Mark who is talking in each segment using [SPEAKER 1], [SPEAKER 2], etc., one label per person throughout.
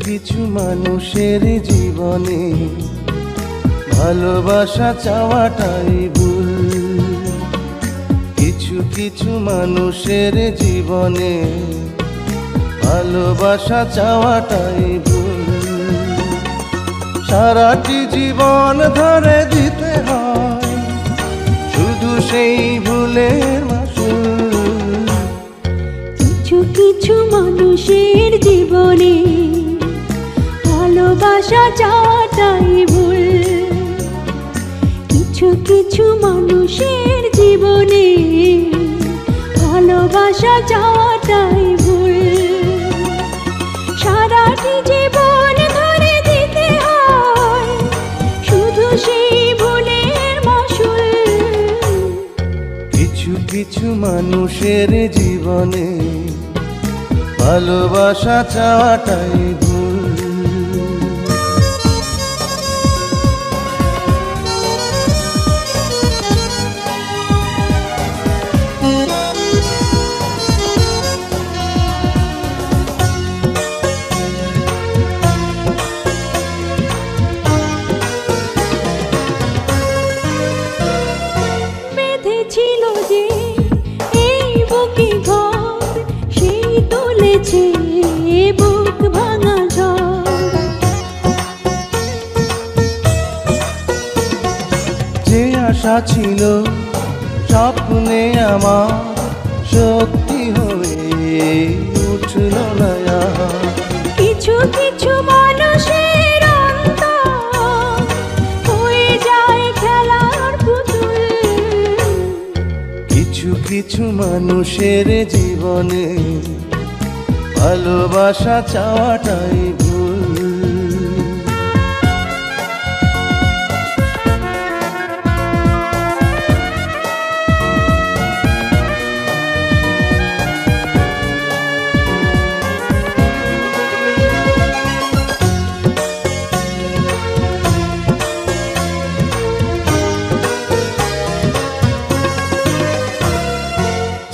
[SPEAKER 1] কিছু মানুষের জীবনে ভালোবাসা চাওয়াটাই ভুল। কিছু কিছু মানুষের জীবনে ভালোবাসা চাওয়াটাই ভুল। সারাটি জীবন ধরে দিতে হয় শুধু সেই ভুলের মাসুল।
[SPEAKER 2] কিছু কিছু মানুষের জীবনে ভালোবাসা চাওয়াটাই ভুল। কিছু কিছু মানুষের জীবনে ভালোবাসা চাওয়াটাই ভুল। সারাটি জীবন ধরে দিতে হয় শুধু সেই ভুলের মাসুল।
[SPEAKER 1] কিছু কিছু মানুষের জীবনে ভালোবাসা চাওয়াটাই ভুল।
[SPEAKER 2] বেঁধেছিল যে এই বুকে ঘর, সেই তুলেছে বুক ভাঙা ঝড়।
[SPEAKER 1] যে আশা ছিল স্বপ্নে আমার সত্যি হয়ে উঠল না আর।
[SPEAKER 2] কিছু কিছু মানুষের অন্তর হয়ে যায় খেলার পুতুল।
[SPEAKER 1] কিছু কিছু মানুষের জীবনে ভালোবাসা চাওয়াটাই ভুল।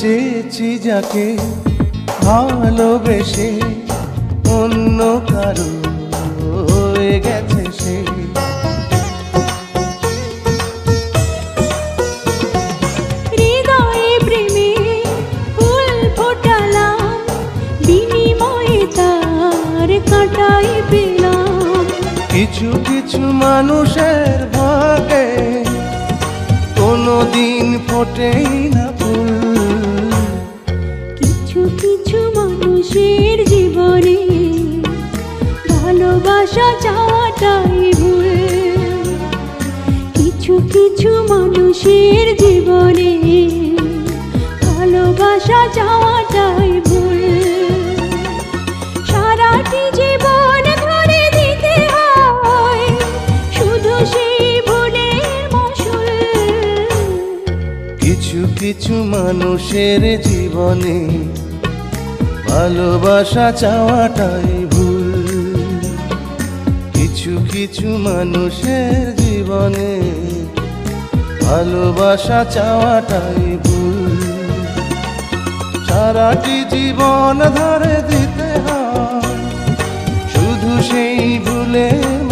[SPEAKER 1] চেয়েছি যাকে ভালোবেসে অন্য কারো হয়ে গেছে সে।
[SPEAKER 2] হৃদয়ে প্রেমে ফুল ফোটালাম, বিনিময়ে তার কাঁটাই পেলাম।
[SPEAKER 1] কিছু কিছু মানুষের ভাগে কোনোদিন ফোটেই না ফুল।
[SPEAKER 2] কিছু কিছু মানুষের জীবনে ভালোবাসা চাওয়াটাই ভুল। কিছু কিছু মানুষের জীবনে ভালোবাসা চাওয়াটাই ভুল। সারাটি জীবন ধরে দিতে হয় শুধু সেই ভুলের মাসুল।
[SPEAKER 1] কিছু কিছু মানুষের জীবনে ভালোবাসা চাওয়াটাই ভুল। কিছু কিছু মানুষের জীবনে ভালোবাসা চাওয়াটাই ভুল। সারাটি জীবন ধরে দিতে হয় শুধু সেই ভুলের